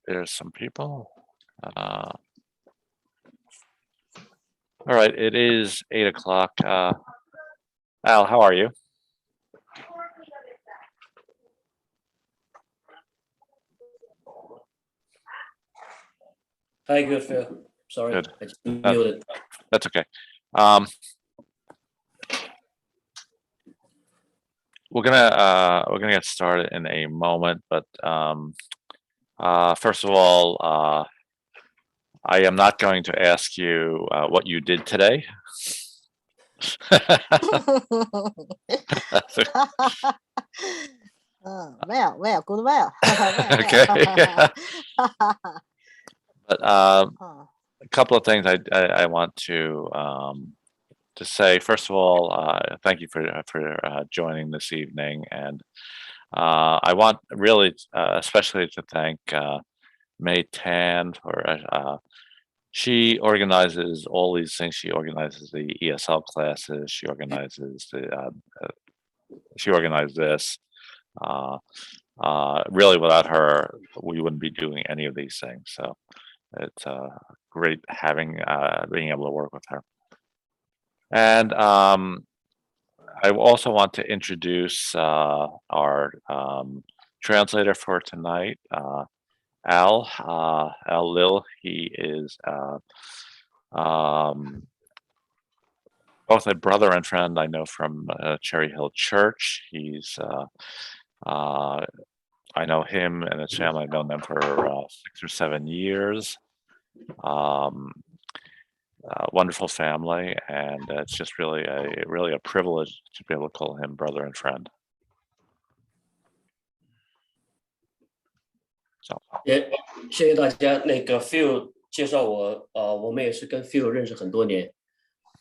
there's some people. All right, it is 8 o'clock. Al, how are you? Hi, good, Phil. Sorry, Good. I just muted. That's okay. We're gonna get started in a moment, but first of all, I am not going to ask you what you did today. Well, good well. Okay. But a couple of things I want to say. First of all, thank you for joining this evening, and I want really especially to thank May Tan for she organizes all these things. She organizes the ESL classes. She organizes she organized this. Really, without her, we wouldn't be doing any of these things. So it's great having being able to work with her. And I also want to introduce our translator for tonight, Al Lil. He is both a brother and friend I know from Cherry Hill Church. He's I know him and his family. I've known them for 6 or 7 years. Wonderful family, and it's just really a privilege to be able to call him brother and friend. So 也谢谢大家。那个 Phil 介绍我，我们也是跟 Phil 认识很多年，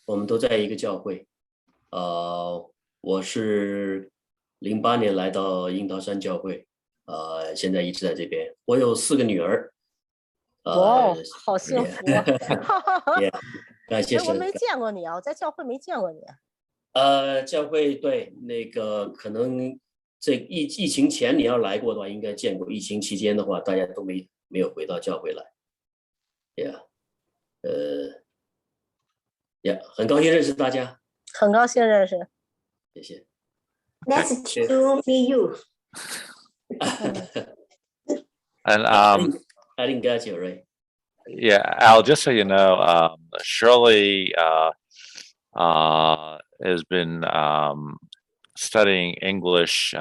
我们都在一个教会。我是08年来到樱桃山教会，现在一直在这边。我有4个女儿。哇，好幸福啊！感谢神。我没见过你啊，我在教会没见过你。教会对那个可能这疫情前你要来过的话，应该见过。疫情期间的话，大家都没有回到教会来。很高兴认识大家。很高兴认识。谢谢。Nice to meet you. And I didn't get you right. Yeah, Al, just so you know, Shirley has been studying English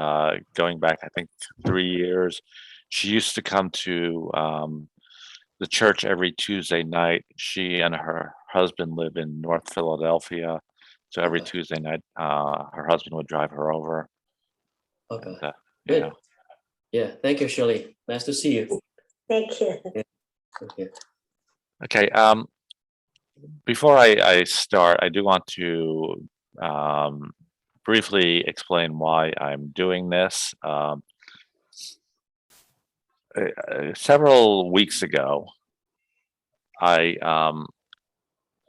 going back, I think, 3 years. She used to come to the church every Tuesday night. She and her husband live in North Philadelphia, so every Tuesday night, her husband would drive her over. Okay. And, good. Yeah, thank you, Shirley. Nice to see you. Thank you. Okay. Okay. Before I start, I do want to briefly explain why I'm doing this. Several weeks ago,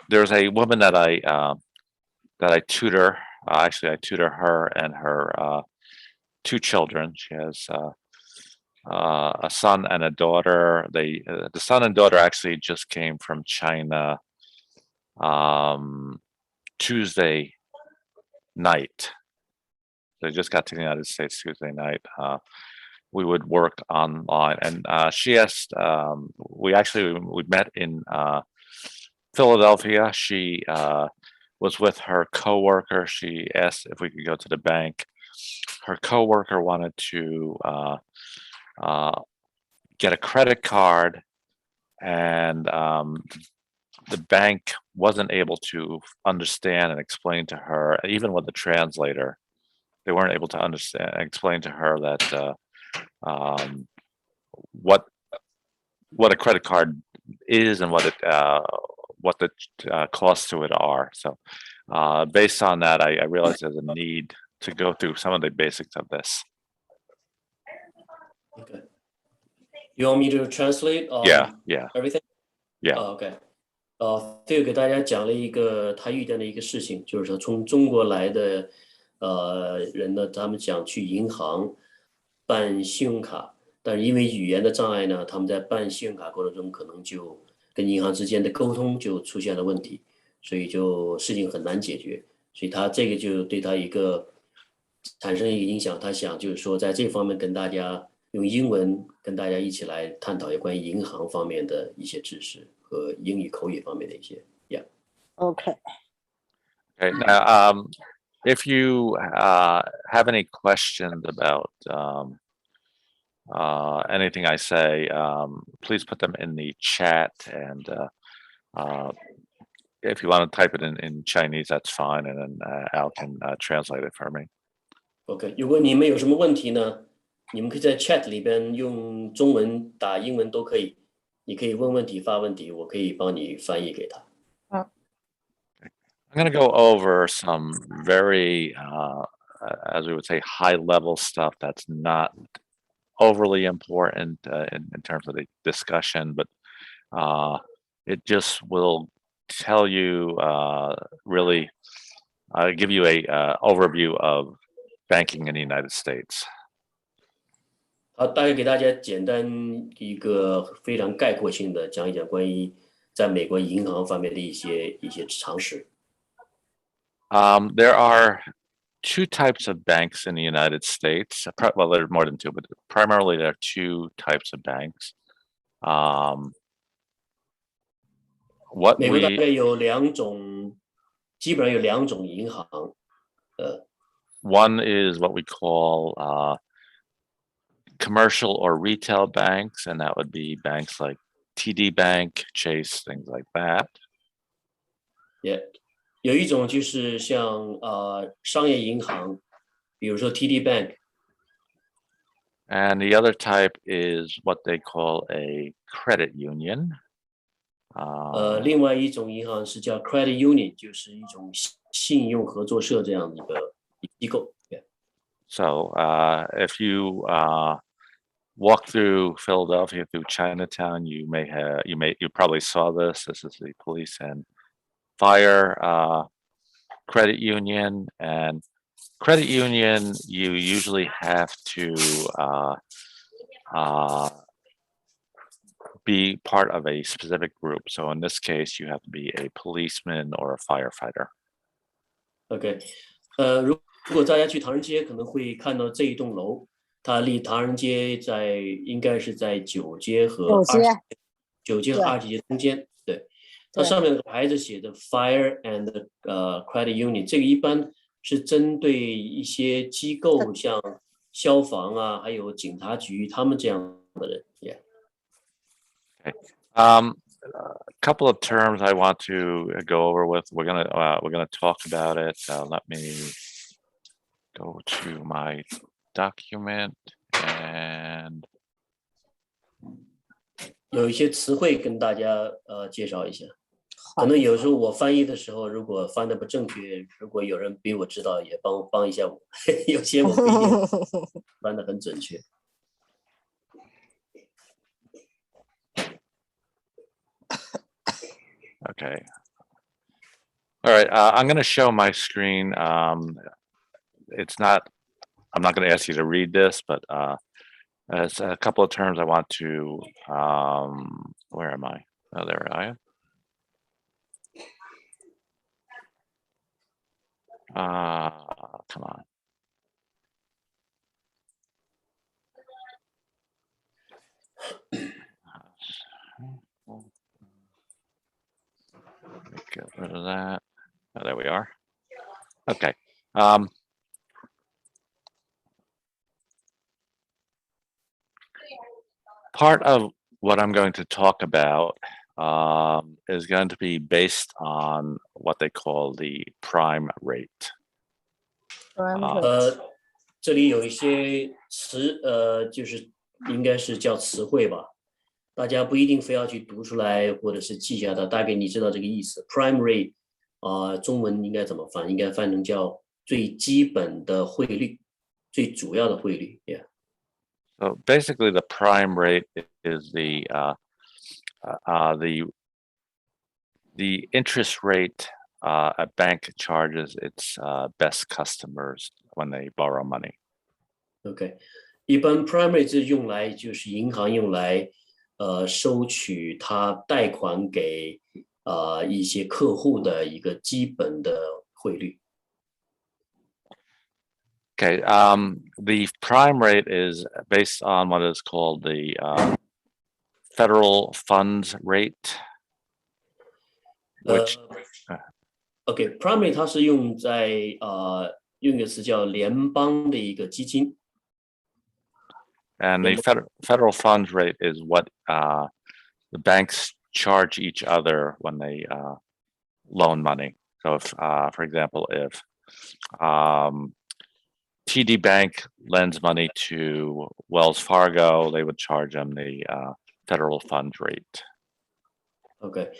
there's a woman that I tutor. Actually, I tutor her and her 2 children. She has a son and a daughter. The son and daughter actually just came from China Tuesday night. They just got to the United States Tuesday night. We would work online, and she asked. We met in Philadelphia. She was with her coworker. She asked if we could go to the bank. Her coworker wanted to get a credit card, and the bank wasn't able to understand and explain to her, even with the translator, they weren't able to understand and explain to her that what a credit card is and what the costs to it are. So based on that, I realized there's a need to go through some of the basics of this. Okay. You want me to translate? Yeah. Everything? Yeah. Okay. Phil 给大家讲了一个他遇见的一个事情，就是说从中国来的人呢，他们想去银行办信用卡，但是因为语言的障碍呢，他们在办信用卡过程中可能就跟银行之间的沟通就出现了问题，所以就事情很难解决，所以他这个就对他一个产生一个影响。他想就是说在这方面跟大家用英文跟大家一起来探讨有关于银行方面的一些知识和英语口语方面的一些OK， Okay. Now, if you have any questions about anything I say, please put them in the chat. And if you want to type it in Chinese, that's fine. And then Al can translate it for me. OK， 如果你们有什么问题呢，你们可以在 chat 里边用中文打英文都可以，你可以问问题发问题，我可以帮你翻译给他。I'm going to go over some very, as we would say, high-level stuff that's not overly important in terms of the discussion, but it just will tell you, really give you a overview of banking in the United States. 好，大概给大家简单一个非常概括性的讲一讲关于在美国银行方面的一些常识。There are two types of banks in the United States. Well, there are more than two, but primarily there are two types of banks. What 美国大 we 概有两种，基本上有两种银行，one is what we call commercial or retail banks, and that would be banks like TD Bank, Chase, things like that. 有一种就是像商业银行，比如说 TD Bank， And the other type is what they call a credit union. 另外一种银行是叫 Credit Union， 就是一种信用合作社这样的一个机构。So if you walk through Philadelphia, through Chinatown, you probably saw this. This is the police and fire credit union. And credit union, you usually have to be part of a specific group. So in this case, you have to be a policeman or a firefighter. OK， 如果大家去唐人街，可能会看到这一栋楼，它离唐人街应该是在9街和20街中间。对，它上面的牌子写着 Fire and Credit Union， 这个一般是针对一些机构，像消防啊，还有警察局，他们这样的人。Okay. A couple of terms I want to go over with. We're gonna talk about it. Let me go to my document and 有一些词汇跟大家介绍一下。可能有时候我翻译的时候，如果翻的不正确，如果有人比我知道，也帮一下我。有些我不一定翻的很准确。Okay. All right. I'm going to show my screen. I'm not going to ask you to read this, but there's a couple of terms I want to. Where am I? Oh, there I am. Come on. Get rid of that. Oh, there we are. Okay. Part of what I'm going to talk about is going to be based on what they call the prime rate. 这里有一些词，就是应该是叫词汇吧。大家不一定非要去读出来，或者是记下它，大概你知道这个意思。Prime rate 中文应该怎么翻？应该翻成叫最基本的汇率，最主要的汇率。Yeah. So basically, the prime rate is the interest rate a bank charges its best customers when they borrow money. OK，一般 primary 是用来就是银行用来收取他贷款给一些客户的一个基本的汇率。Okay, the prime rate is based on what is called the federal funds rate, which OK primary 它是用在用一个词叫联邦的一个基金。and the federal funds rate is what the banks charge each other when they loan money. So if, for example, if TD Bank lends money to Wells Fargo, they would charge them the federal funds rate. OK，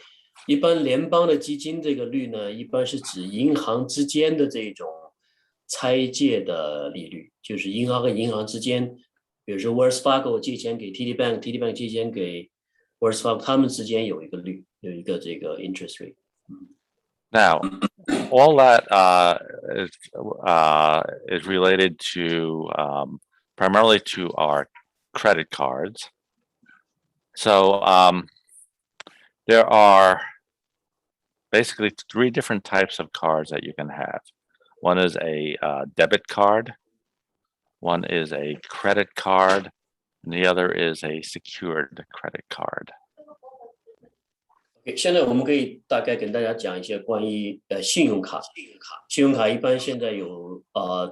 一般联邦的基金这个率呢，一般是指银行之间的这种拆借的利率，就是银行和银行之间，比如说 Wells Fargo 借钱给 TD Bank，TD Bank 借钱给 Wells Fargo， 他们之间有一个率，有一个这个 interest rate。Now, all that is related to primarily to our credit cards. So there are basically 3 different types of cards that you can have. One is a debit card, one is a credit card, and the other is a secured credit card. 现在我们可以大概跟大家讲一些关于信用卡。信用卡一般现在有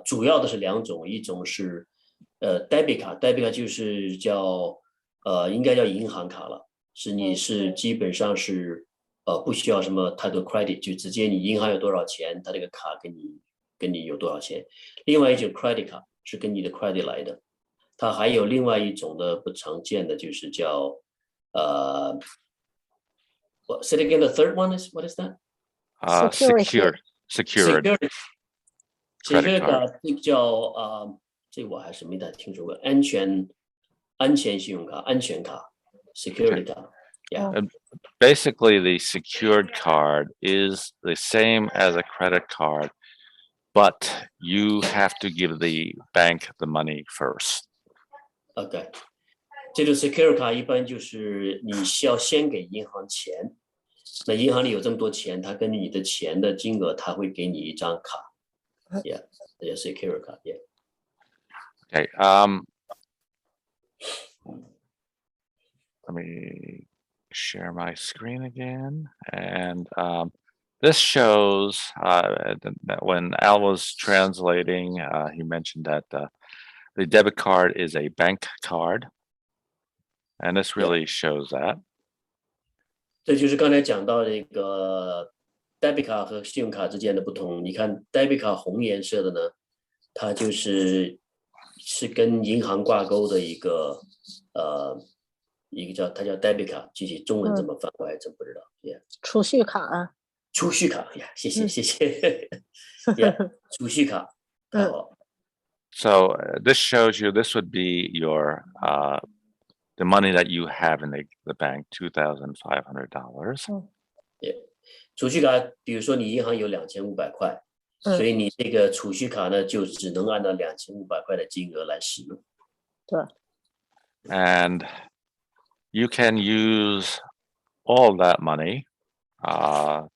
主要的是2种，一种是debit 卡 ，debit 卡就是叫应该叫银行卡了，你是基本上是不需要什么太多 credit， 就直接你银行有多少钱，它这个卡跟你有多少钱。另外一种 credit 卡是跟你的 credit 来的，它还有另外一种的不常见的就是叫Say it again. The third one is what is that? Secured. Secured Credit card. 这叫这我还是没太听说过，安全信用卡，安全卡 ，security 卡。Yeah. Basically, the secured card is the same as a credit card, but you have to give the bank the money first. OK， 这种 secure 卡一般就是你需要先给银行钱，那银行里有这么多钱，它根据你的钱的金额，它会给你一张卡。Yeah， 这叫 secure 卡。Yeah。Okay. Let me share my screen again, and this shows that when Al was translating, he mentioned that the debit card is a bank card, and this really shows that. 这就是刚才讲到这个 debit 卡和信用卡之间的不同。你看 debit 卡红颜色的呢，它是跟银行挂钩的一个它叫 debit 卡，具体中文怎么翻我还真不知道。Yeah， 储蓄卡啊。储蓄卡呀，谢谢。Yeah， 储蓄卡。So this shows you this would be your the money that you have in the bank, $2,500. Yeah， 储蓄卡，比如说你银行有2500块，所以你这个储蓄卡呢，就只能按照2500块的金额来使用。对。And you can use all that money,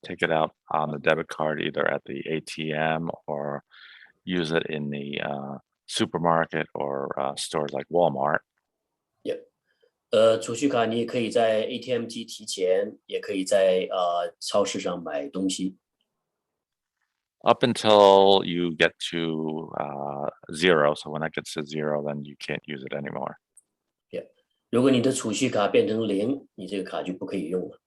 take it out on the debit card, either at the ATM or use it in the supermarket or stores like Walmart. Yeah. 储蓄卡你也可以在 ATM 机提钱，也可以在超市上买东西。Up until you get to 0, so when that gets to 0, then you can't use it anymore. Yeah. 如果你的储蓄卡变成0，你这个卡就不可以用了。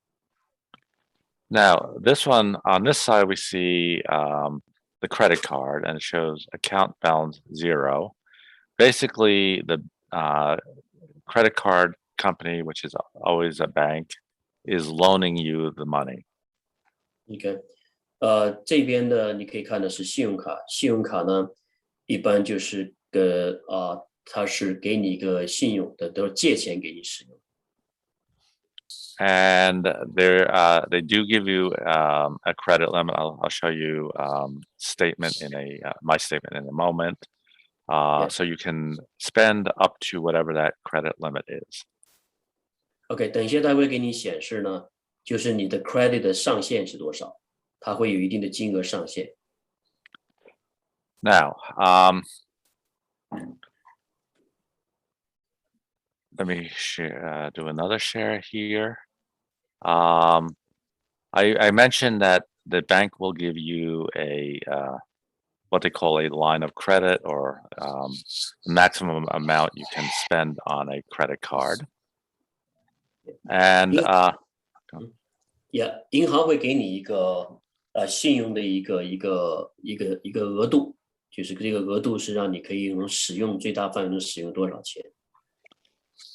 Now, this one, on this side, we see the credit card, and it shows account balance 0. Basically, the credit card company, which is always a bank, is loaning you the money. OK， 这边的你可以看的是信用卡，信用卡呢，一般就是它是给你一个信用的，都是借钱给你使用。And they do give you a credit limit. I'll show you statement in my statement in a moment. So you can spend up to whatever that credit limit is. OK， 等一下它会给你显示呢，就是你的 credit 的上限是多少，它会有一定的金额上限。Now, let me share, do another share here. I mentioned that the bank will give you a what they call a line of credit, or the maximum amount you can spend on a credit card. And Yeah， 银行会给你一个信用的一个额度，就是这个额度是让你可以使用最大范围能使用多少钱。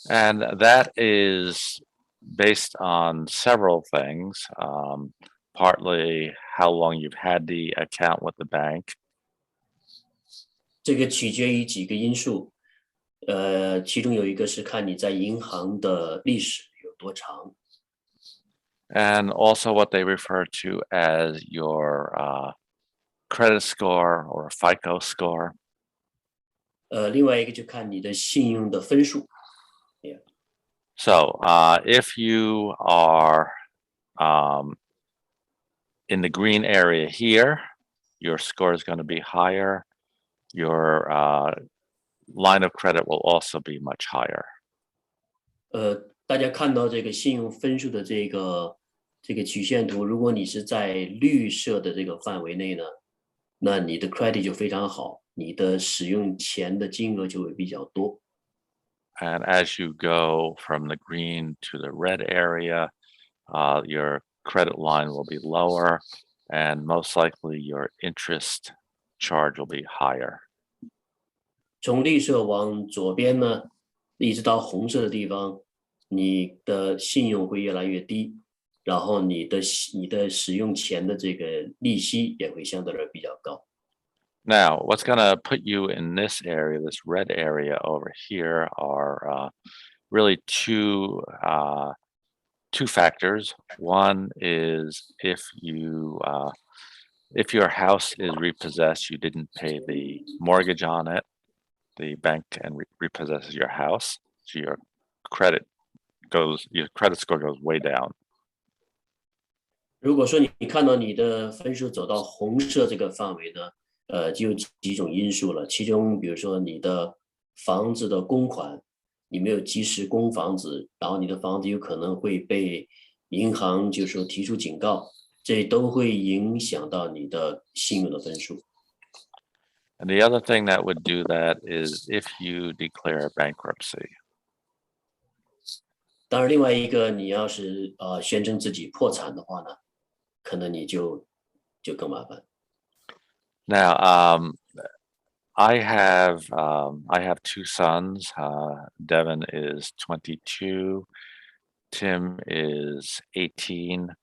And that is based on several things, partly how long you've had the account with the bank. 这个取决于几个因素，其中有一个是看你在银行的历史有多长。And also what they refer to as your credit score or FICO score. 另外一个就看你的信用的分数。Yeah. So if you are in the green area here, your score is going to be higher. Your line of credit will also be much higher. 大家看到这个信用分数的这个曲线图，如果你是在绿色的这个范围内呢，那你的 credit 就非常好，你的使用钱的金额就会比较多。And as you go from the green to the red area, your credit line will be lower, and most likely your interest charge will be higher. 从绿色往左边呢，一直到红色的地方，你的信用会越来越低，然后你的使用钱的这个利息也会相对而比较高。Now, what's going to put you in this area, this red area over here, are really two factors. One is if your house is repossessed, you didn't pay the mortgage on it, the bank can repossess your house, so your credit score goes way down. 如果说你看到你的分数走到红色这个范围呢，就有几种因素了，其中比如说你的房子的公款，你没有及时供房子，然后你的房子有可能会被银行就是说提出警告，这都会影响到你的信用的分数。And the other thing that would do that is if you declare bankruptcy. 当然，另外一个你要是宣称自己破产的话呢，可能你就更麻烦。Now, I have two sons. Devin is 22. Tim is 18.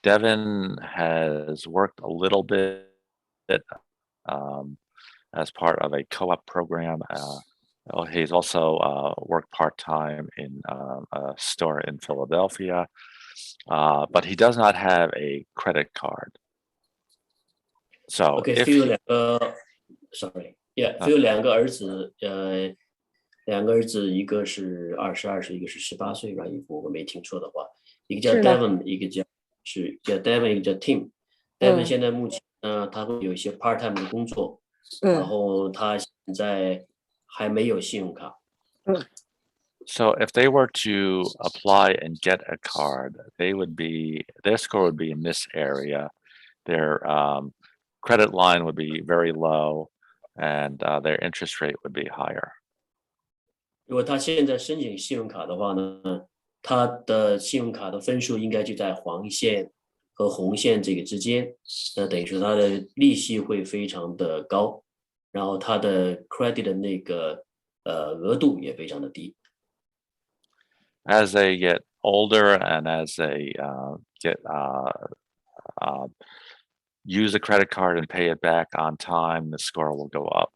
Devin has worked a little bit as part of a co-op program. He's also worked part-time in a store in Philadelphia, but he does not have a credit card. So OK， Phil 有两个儿子，一个是22岁，一个是18岁吧，如果我没听错的话，一个叫 Devin， 一个叫 Devin， 一个叫 Tim。Devin 现在目前呢，他会有一些 part time 的工作，然后他现在还没有信用卡。So if they were to apply and get a card, their score would be in this area. Their credit line would be very low, and their interest rate would be higher. 如果他现在申请信用卡的话呢，他的信用卡的分数应该就在黄线和红线这个之间，那等于说他的利息会非常的高，然后他的 credit 的那个额度也非常的低。As they get older and as they use a credit card and pay it back on time, the score will go up.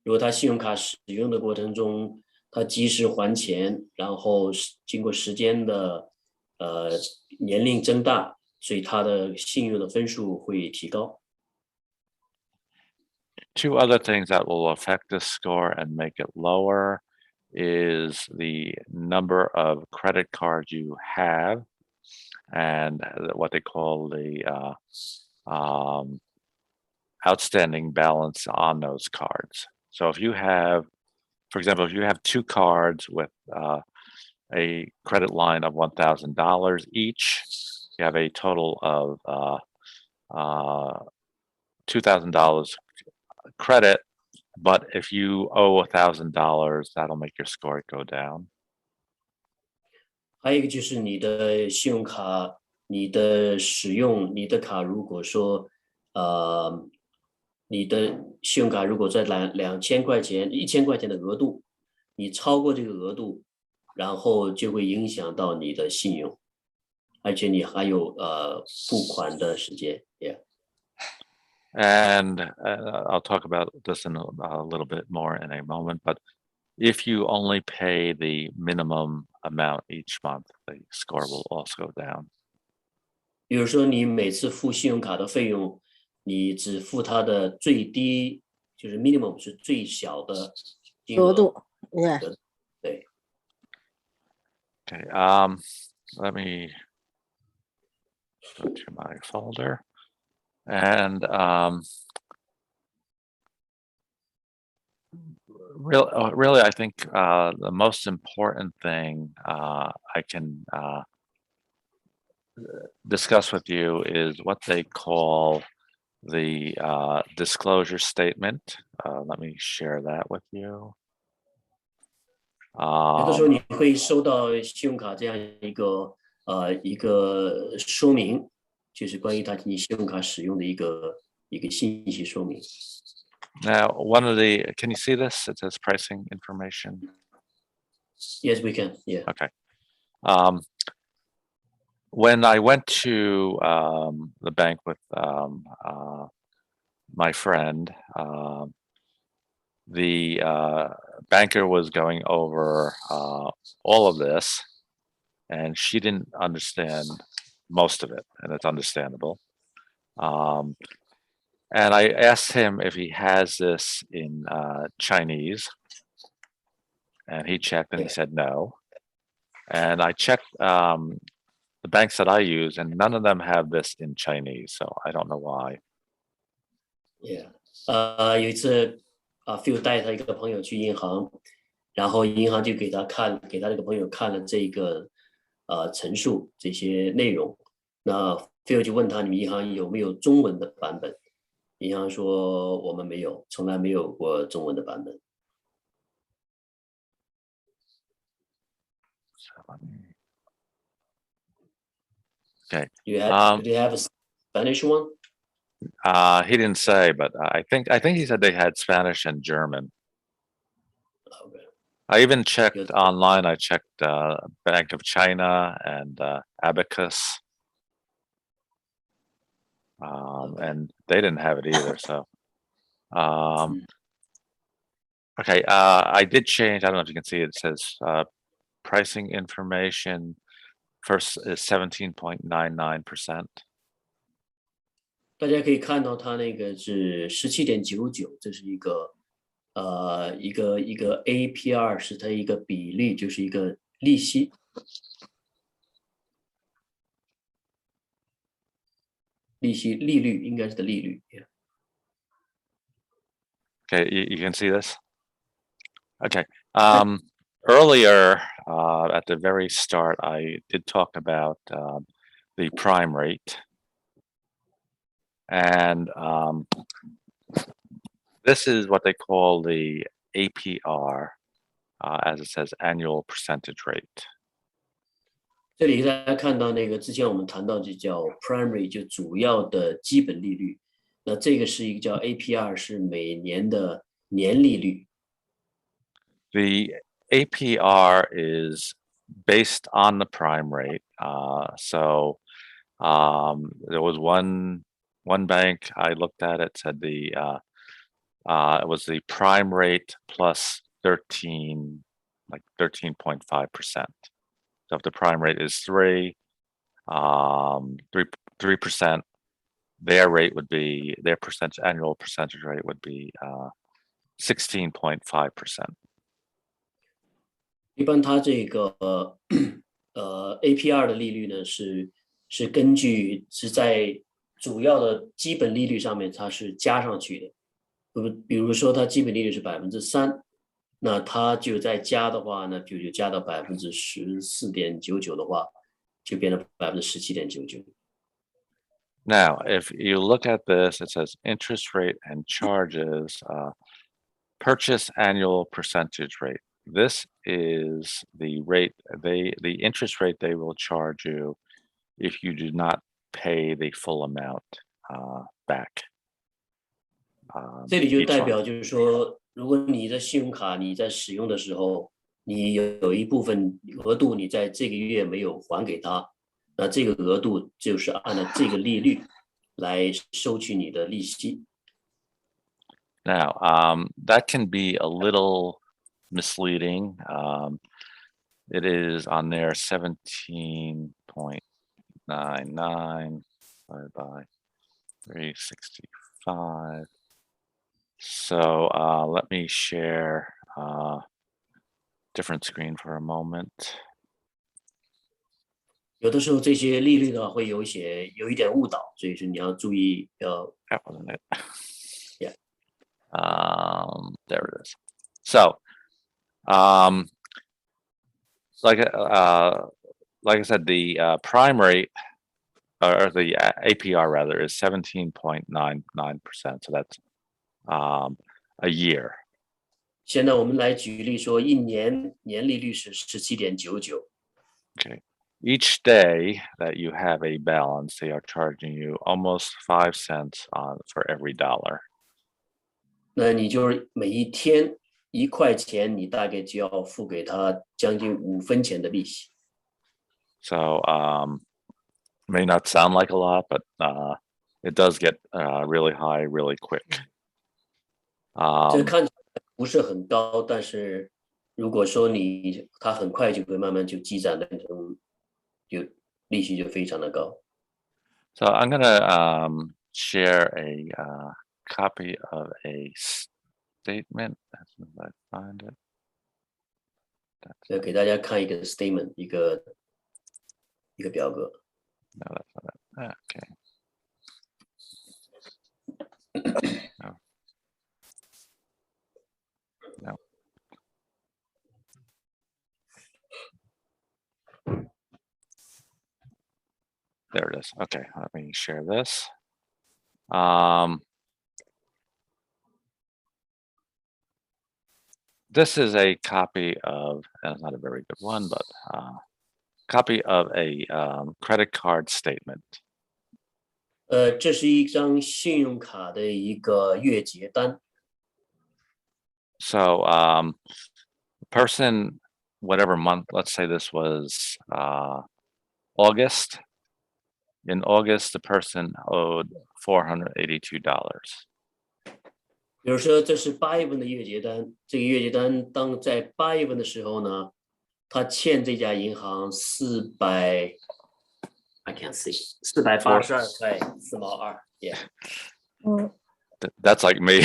如果他信用卡使用的过程中，他及时还钱，然后经过时间的年龄增大，所以他的信用的分数会提高。Two other things that will affect this score and make it lower is the number of credit cards you have and what they call the outstanding balance on those cards. So if you have, for example, if you have two cards with a credit line of $1,000 each, you have a total of $2,000 credit. But if you owe $1,000, that'll make your score go down. 还有一个就是你的信用卡，你的使用，你的卡如果说，你的信用卡如果在2000块钱、1000块钱的额度，你超过这个额度，然后就会影响到你的信用，而且你还有付款的时间 ，yeah. And I'll talk about this in a little bit more in a moment. But if you only pay the minimum amount each month, the score will also go down. 比如说，你每次付信用卡的费用，你只付它的最低，就是 minimum 是最小的金额。额度，对。Okay. Let me go to my folder. And really, I think the most important thing I can discuss with you is what they call the disclosure statement. Let me share that with you. 有的时候你会收到信用卡这样一个说明。就是关于你信用卡使用的一个信息说明。Now, can you see this? It says pricing information. Yes, we can. Yeah. Okay. When I went to the bank with my friend, the banker was going over all of this, and she didn't understand most of it, and it's understandable. And I asked him if he has this in Chinese, and he checked and he said no. And I checked the banks that I use, and none of them have this in Chinese, so I don't know why. Yeah. 有一次Phil 带他一个朋友去银行，然后银行就给他这个朋友看了这个陈述这些内容。那 Phil 就问他，你们银行有没有中文的版本？银行说我们没有，从来没有过中文的版本。Okay. Do you have a Spanish one? He didn't say, but I think he said they had Spanish and German. Okay. I even checked online. I checked Bank of China and Abacus. And they didn't have it either. So, okay. I did change. I don't know if you can see it. It says pricing information first is 17.99%. 大家可以看到，它那个是17.99，这是一个APR 是它一个比例，就是一个利息。利率应该是的利率。Yeah. Okay, you can see this? Okay. Earlier, at the very start, I did talk about the prime rate. And this is what they call the APR, as it says, annual percentage rate. 这里大家看到那个之前我们谈到就叫 primary， 就主要的基本利率。那这个是一个叫 APR， 是每年的年利率。The APR is based on the prime rate. So there was one bank I looked at. It said it was the prime rate plus 13.5%. So if the prime rate is 3%, their rate would be their annual percentage rate would be 16.5%. 一般它这个APR 的利率呢是根据是在主要的基本利率上面它是加上去的，比如说它基本利率是3%，那它就再加的话呢，就加到14.99%的话，就变成17.99%。Now, if you look at this, it says interest rate and charges, purchase annual percentage rate. This is the rate the interest rate they will charge you if you do not pay the full amount back. 这里就 each 代 month. 表就是说，如果你的信用卡你在使用的时候，你有一部分额度你在这个月没有还给他，那这个额度就是按照这个利率来收取你的利息。Now, that can be a little misleading. It is on there 17.99 divided by 365. So let me share different screen for a moment. 有的时候这些利率呢会有一点误导，所以说你要注意That wasn't it. Yeah. There it is. So, like I said, the prime rate or the APR rather is 17.99%. So that's a year. 现在我们来举例说，一年年利率是17.99。Okay. Each day that you have a balance, they are charging you almost 5 cents for every dollar. 那你就是每一天1块钱，你大概就要付给他将近5分钱的利息。So may not sound like a lot, but it does get really high really quick. 这看起来不是很高，但是如果说它很快就会慢慢就积攒变成，就利息就非常的高。So I'm gonna share a copy of a statement as soon as I find it. 给大家看一个 statement， 一个表格。No, that's not it. Okay. No. No. There it is. Okay, let me share this. This is a copy of, and it's not a very good one, but copy of a credit card statement. 这是一张信用卡的一个月结单。So person, whatever month, let's say this was August. In August, the person owed $482. 比如说，这是8月份的月结单，这个月结单当在8月份的时候呢，他欠这家银行482块4毛2 ，yeah。That's like me.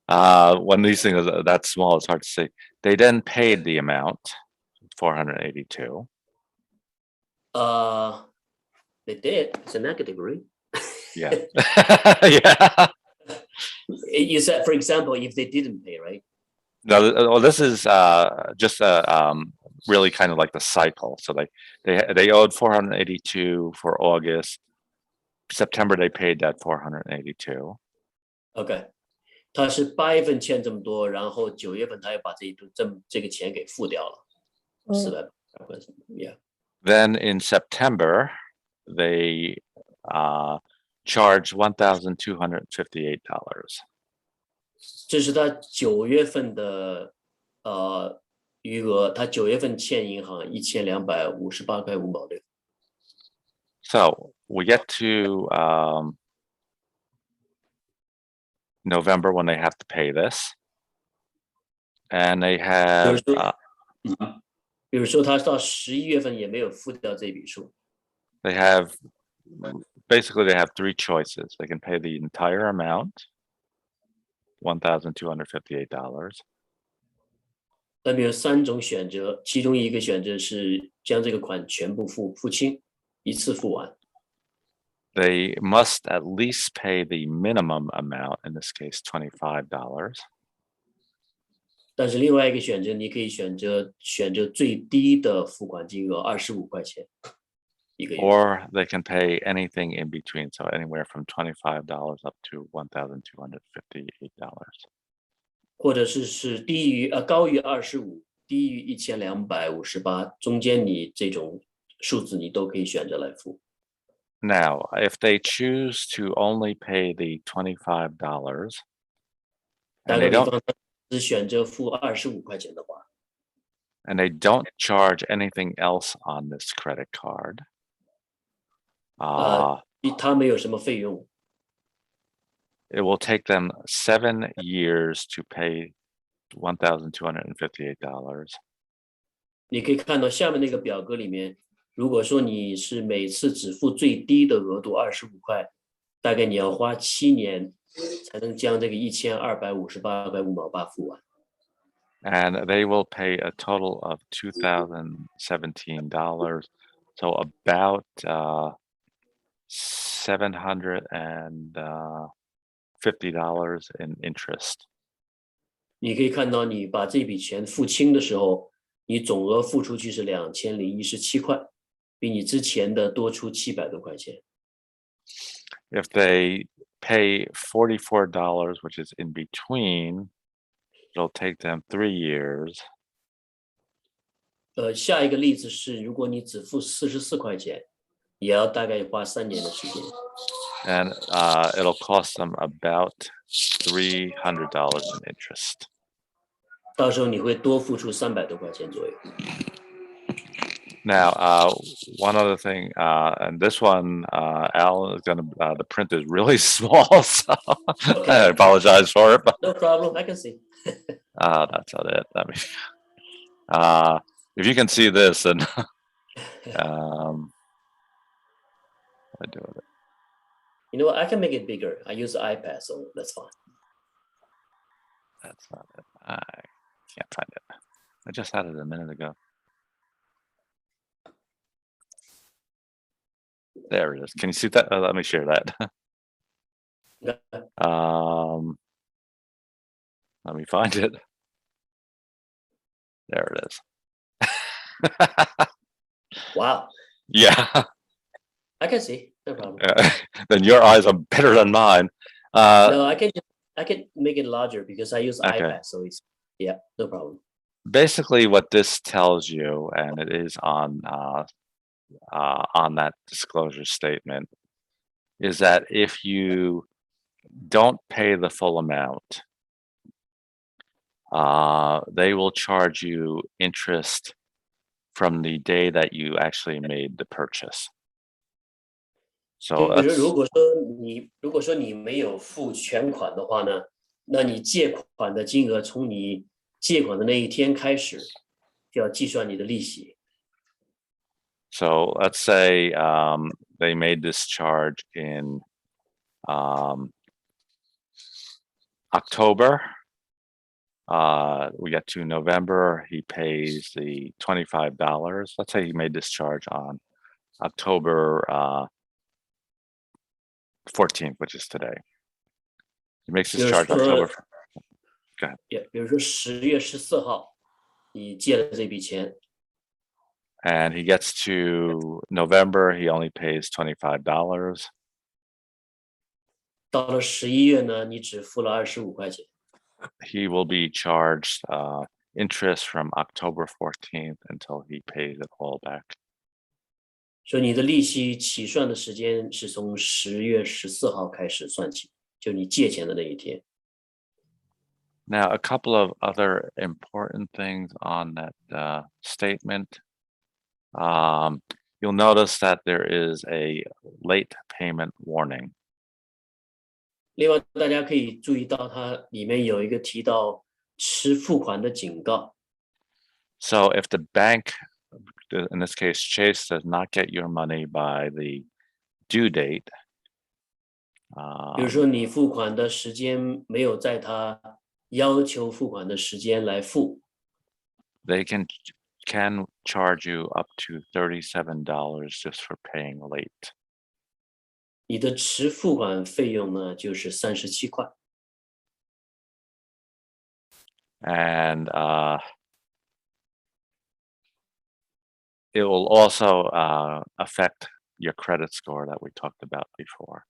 When these things are that small, it's hard to see. They then paid the amount, 482. They did. It's a negative, right? Yeah. Yeah. You said, for example, if they didn't pay, right? No, well, this is just really kind of like the cycle. So they owed 482 for August. September they paid that 482. OK， 他是8月份欠这么多，然后9月份他又把这个钱给付掉了，400块钱 ，yeah。 Then in September, they charged $1,258. 这是他9月份的余额，他9月份欠银行1258块5毛6。So we get to November when they have to pay this, and they have 比如说他到11月份也没有付掉这笔数。they have basically they have three choices. They can pay the entire amount, $1,258. 那么有3种选择，其中一个选择是将这个款全部付清，一次付完。They must at least pay the minimum amount, in this case, $25. 但是另外一个选择，你可以选择最低的付款金额25块钱一个月。Or they can pay anything in between, so anywhere from $25 up to $1,258. 或者是高于25，低于1258，中间你这种数字你都可以选择来付。Now, if they choose to only pay the $25, 打 and 个 they 比 don't 方，只选择付25块钱的话， and they don't charge anything else on this credit card, 它没有什么费用， it will take them 7 years to pay $1,258. 你可以看到下面那个表格里面，如果说你是每次只付最低的额度25块，大概你要花7年才能将这个1258.5毛8付完。And they will pay a total of $2,017, so about $750 in interest. 你可以看到，你把这笔钱付清的时候，你总额付出去是2017块，比你之前的多出700多块钱。If they pay $44, which is in between, it'll take them 3 years. 下一个例子是，如果你只付44块钱，也要大概花3年的时间。And it'll cost them about $300 in interest. 到时候你会多付出300多块钱左右。Now, one other thing, and this one, Al is going to, the print is really small, so I apologize for it. But, No problem, I can see. that's not it. Let me, if you can see this, then, what do I do with it? You know what? I can make it bigger. I use the iPad, so that's fine. That's not it. I can't find it. I just had it a minute ago. There it is. Can you see that? Let me share that. Let me find it. There it is. Wow, Yeah. I can see. No problem. Then your eyes are better than mine. No, I can make it larger because I use Okay. iPad, so it's no problem. Basically, what this tells you, and it is on that disclosure statement, is that if you don't pay the full amount, they will charge you interest from the day that you actually made the purchase. 就 So 比如 that's 如果说你没有付全款的话呢，那你借款的金额从你借款的那一天开始就要计算你的利息。so let's say they made this charge in October. We get to November, he pays the $25. Let's say he made this charge on October 14th, which is today. He makes this charge October. Go ahead. 比如说10月14号，你借了这笔钱， And he gets to November, he only pays $25. 到了11月呢，你只付了25块钱。 He will be charged interest from October 14th until he pays it all back. 所以你的利息起算的时间是从10月14号开始算起，就你借钱的那一天。 Now, a couple of other important things on that statement. You'll notice that there is a late payment warning. 另外，大家可以注意到它里面有一个提到迟付款的警告。 So if the bank, in this case Chase, does not get your money by the due date, 比如说你付款的时间没有在他要求付款的时间来付， they can charge you up to $37 just for paying late. 你的迟付款费用呢就是37块。And it will also affect your credit score that we talked about before.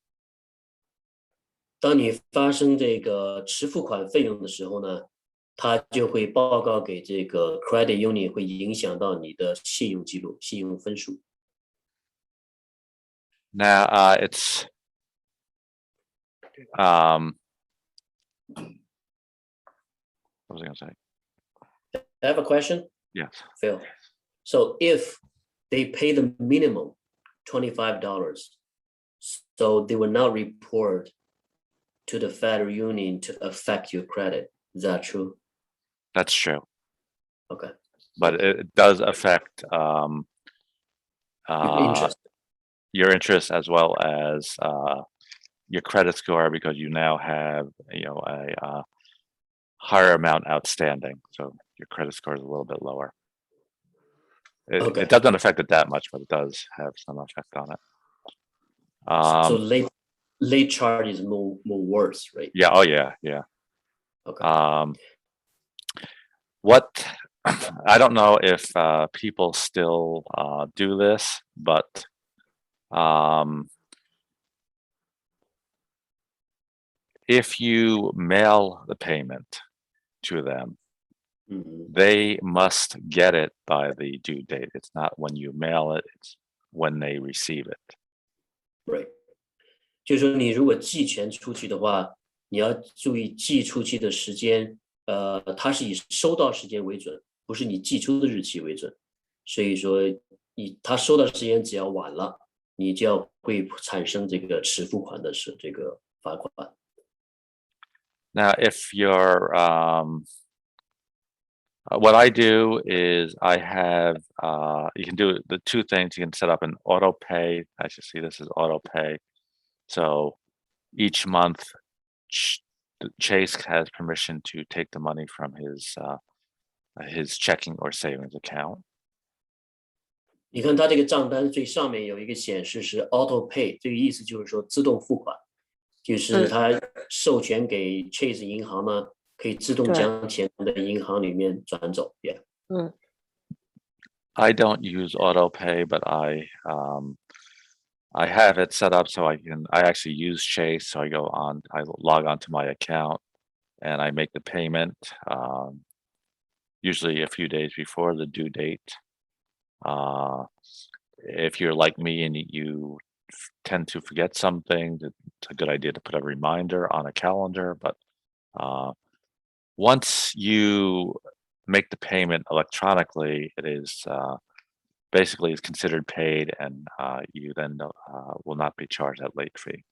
当你发生这个迟付款费用的时候呢，它就会报告给这个 credit union， 会影响到你的信用记录、信用分数。Now it's what was I going to say? I have a question, Yes. Phil. So if they pay the minimum $25, so they will not report to the federal union to affect your credit. Is that true? That's true. Okay. But it does affect Interest. your interest as well as your credit score, because you now have a higher amount outstanding, so your credit score is a little bit lower. Okay. It doesn't affect it that much, but it does have some effect on it. So late charge is more worse, right? Yeah. Oh yeah. Yeah. Okay. What I don't know if people still do this, but if you mail the payment to them, they must get it by the due date. It's not when you mail it, it's when they receive it. Right. 就是说你如果寄钱出去的话，你要注意寄出去的时间，它是以收到时间为准，不是你寄出的日期为准。所以说他收到时间只要晚了，你就要会产生这个迟付款的这个罚款。Now, if you're what I do is I have you can do the two things. You can set up an auto pay. I should see this is auto pay. So each month, Chase has permission to take the money from his checking or savings account. 你看它这个账单最上面有一个显示是 auto pay， 这个意思就是说自动付款，就是它授权给 Chase 银行呢，可以自动将钱从的银行里面转走。Yeah. I don't use auto pay, but I have it set up so I actually use Chase. So I log onto my account and I make the payment, usually a few days before the due date. If you're like me and you tend to forget something, it's a good idea to put a reminder on a calendar. But once you make the payment electronically, it is basically is considered paid, and you then will not be charged that late fee.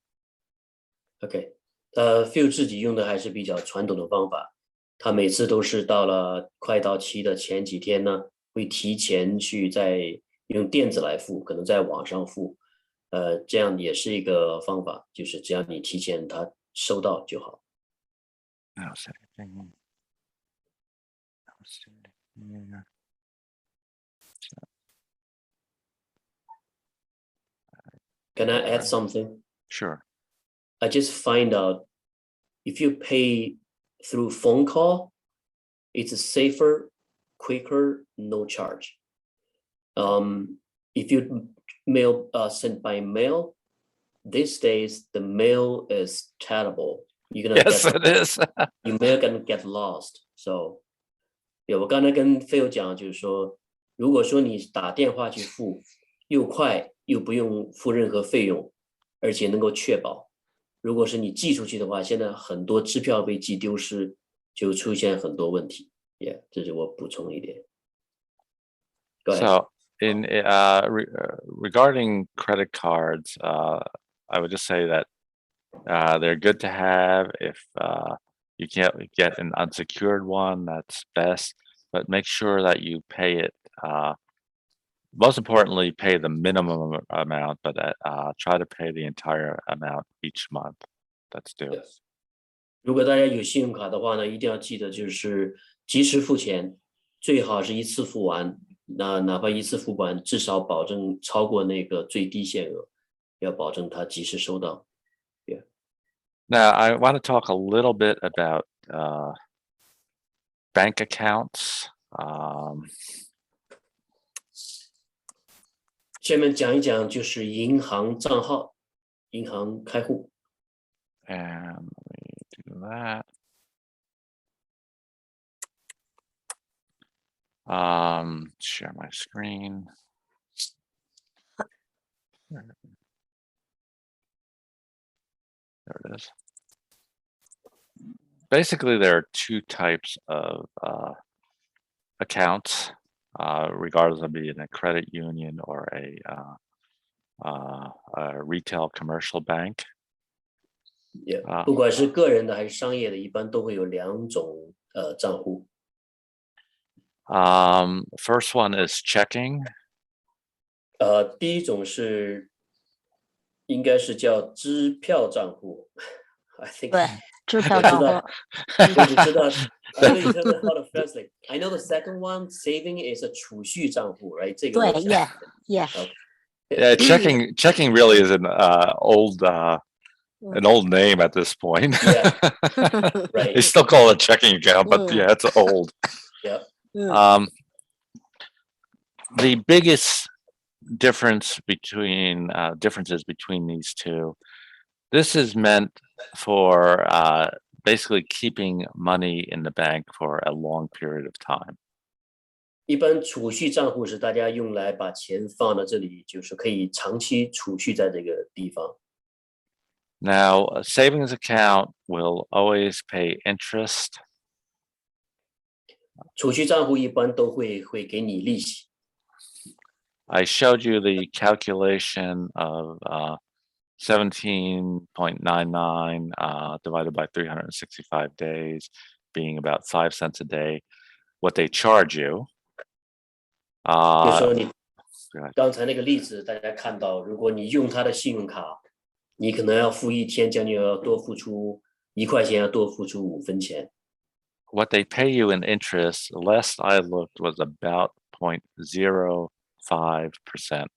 OK， Phil 自己用的还是比较传统的方法，他每次都是到了快到期的前几天呢，会提前去再用电子来付，可能在网上付，这样也是一个方法，就是只要你提前他收到就好。Can I add something? Sure. I just find out if you pay through phone call, it's safer, quicker, no charge. If you send by mail, these days the mail is terrible. Yes, it is. Your mail gonna get lost. So, 我刚才跟Phil讲，就是说，如果说你打电话去付，又快又不用付任何费用，而且能够确保。如果是你寄出去的话，现在很多支票被寄丢失，就出现很多问题。Yeah， 这是我补充一点。So, regarding credit cards, I would just say that they're good to have. If you can't get an unsecured one, that's best. But make sure that you pay it most importantly, pay the minimum amount, but try to pay the entire amount each month that's due. 如果大家有信用卡的话呢，一定要记得就是及时付钱，最好是一次付完。那哪怕一次付不完，至少保证超过那个最低限额，要保证它及时收到。Yeah. Now, I want to talk a little bit about bank accounts. 下面讲一讲就是银行账号、银行开户。And let me do that. Share my screen. There it is. Basically, there are two types of accounts, regardless of being a credit union or a retail commercial bank. Yeah. 不管是个人的还是商业的，一般都会有两种账户。First one is checking. 第一种是应该是叫支票账户。I think 对，支票账户。我只知道 I don't know how to translate. I know the second one, saving is a 储蓄账户 right? 这个对，yeah. Yeah, checking really is an old name at this point. Yeah. Right. They still call it a checking account, but yeah, it's old. Yeah. The biggest differences between these two, this is meant for basically keeping money in the bank for a long period of time. 一般储蓄账户是大家用来把钱放到这里，就是可以长期储蓄在这个地方。Now, a savings account will always pay interest. 储蓄账户一般都会给你利息。I showed you the calculation of 17.99 divided by 365 days, being about 5 cents a day. What they charge you. 比如说你刚才那个例子，大家看到，如果你用他的信用卡，你可能要付一天将近要多付出1块钱，要多付出5分钱。What they pay you in interest, last I looked, was about 0.05%.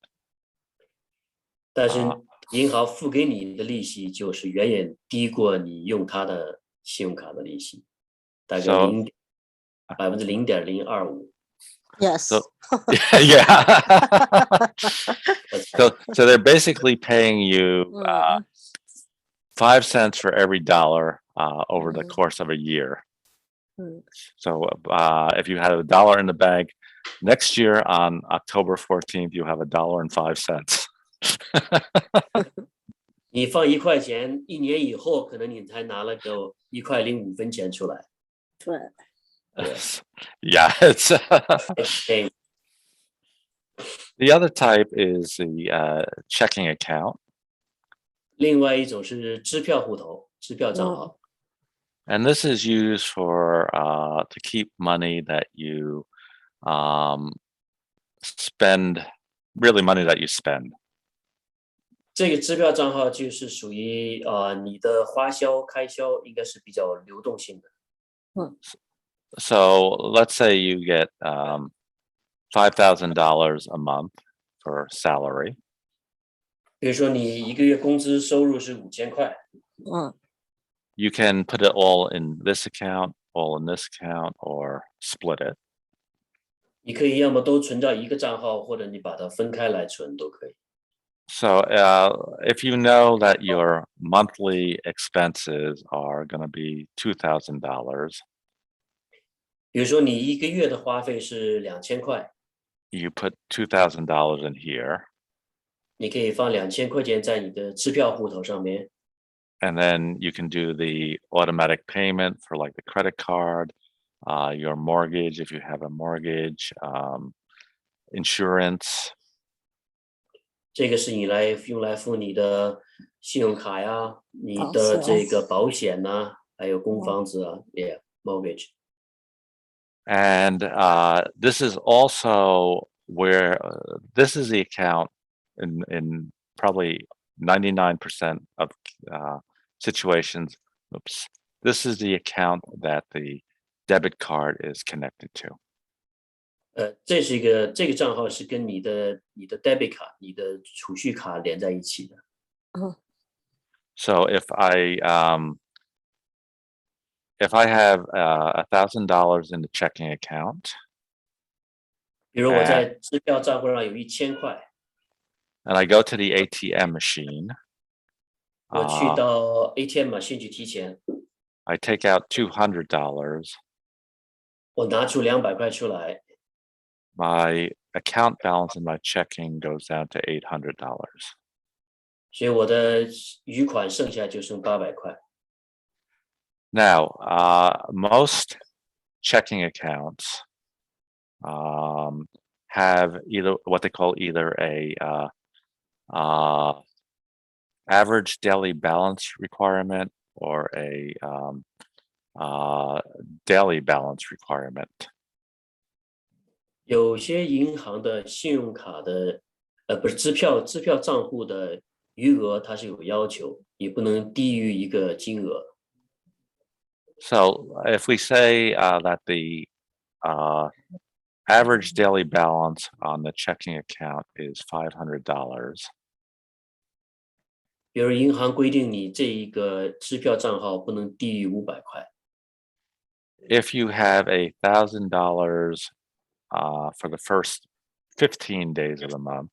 但是银行付给你的利息就是远远低过你用他的信用卡的利息，大概0.025%。Yes. So, yeah. so they're basically paying you 5 cents for every dollar over the course of a year. So if you had $1 in the bank, next year on October 14th, you have $1.05. 你放1块钱，1年以后可能你才拿了个1块05分钱出来。对。Yeah, it's Okay. the other type is the checking account. 另外一种是支票户头、支票账号。And this is used for to keep money that you spend, really money that you spend. 这个支票账号就是属于你的花销开销应该是比较流动性的。So let's say you get $5,000 a month for salary. 比如说你一个月工资收入是5000块。You can put it all in this account, all in this account, or split it. 你可以要么都存到一个账号，或者你把它分开来存都可以。So if you know that your monthly expenses are going to be $2,000, 比如说你一个月的花费是2000块， you put $2,000 in here. 你可以放2000块钱在你的支票户头上面。And then you can do the automatic payment for like the credit card, your mortgage, if you have a mortgage, insurance. 这个是你用来付你的信用卡呀，你的这个保险呐，还有供房子啊 ，yeah, mortgage. And this is also where this is the account in probably 99% of situations. Oops. This is the account that the debit card is connected to. 这个账号是跟你的debit 卡、你的储蓄卡连在一起的。So if I have $1,000 in the checking account, 比如我在支票账户上有1000块， and I go to the ATM machine, 我去到 ATM machine 去提钱， I take out $200. 我拿出200块出来， My account balance in my checking goes down to $800. 所以我的余款剩下就剩800块。Now, most checking accounts have either what they call either a average daily balance requirement or a daily balance requirement. 有些银行的信用卡的，不是支票账户的余额，它是有要求，你不能低于一个金额。So if we say that the average daily balance on the checking account is $500, 比如银行规定你这一个支票账号不能低于500块。if you have $1,000 for the first 15 days of the month,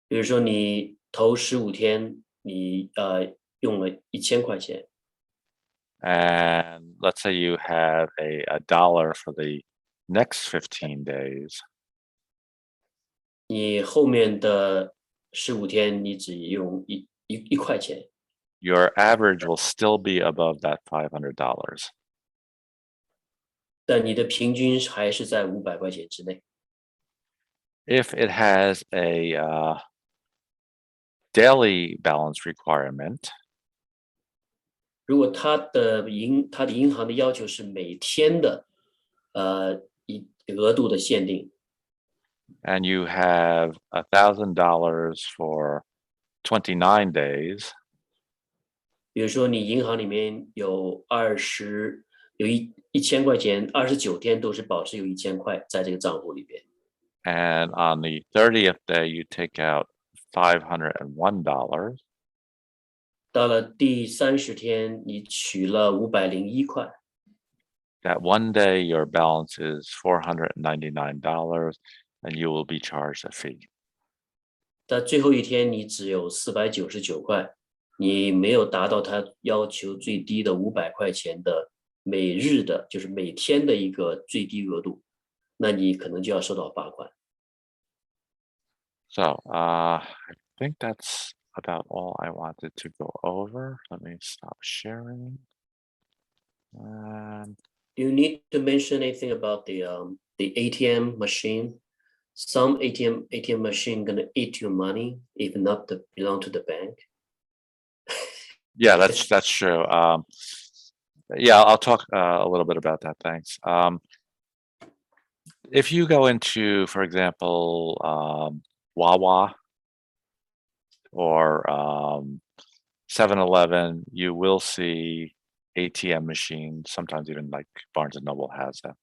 比如说你头15天你用了1000块钱， and let's say you have a dollar for the next 15 days, 你后面的15天你只用一块钱， your average will still be above that $500. 但你的平均还是在500块钱之内。If it has a daily balance requirement, 如果他的银行的要求是每天的额度的限定， and you have $1,000 for 29 days, 比如说你银行里面有1000块钱，29天都是保持有1000块在这个账户里边。 and on the 30th day you take out $501, 到了第30天，你取了501块， that one day your balance is $499 and you will be charged a fee. 到最后一天你只有499块，你没有达到他要求最低的500块钱的每日的，就是每天的一个最低额度，那你可能就要收到罚款。 So I think that's about all I wanted to go over. Let me stop sharing. And Do you need to mention anything about the ATM machine? Some ATM machine gonna eat your money if not belong to the bank. yeah, that's true. Yeah, I'll talk a little bit about that. Thanks. If you go into, for example, Wawa or 7-Eleven, you will see ATM machines. Sometimes even like Barnes and Noble has them.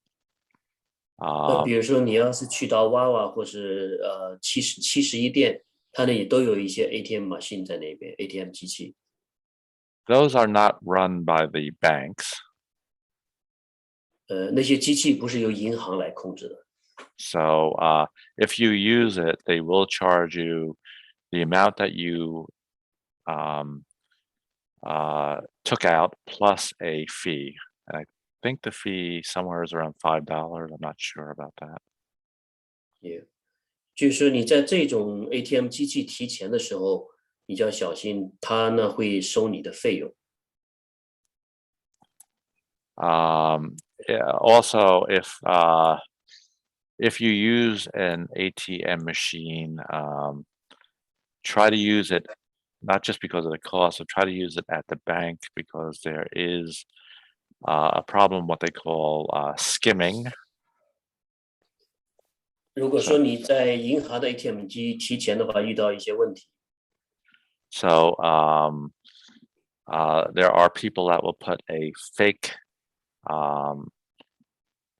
比如说你要是去到娃娃或是71店，它那里都有一些 ATM machine 在那边 ，ATM 机器。 Those are not run by the banks. 那些机器不是由银行来控制的。 So if you use it, they will charge you the amount that you took out plus a fee. And I think the fee somewhere is around $5. I'm not sure about that. Yeah. 就是说你在这种 ATM 机器提钱的时候，你就要小心，它呢会收你的费用。 Yeah, also, if you use an ATM machine, try to use it not just because of the cost, but try to use it at the bank because there is a problem what they call skimming. 如果说你在银行的 ATM 机提钱的话，遇到一些问题， So there are people that will put a fake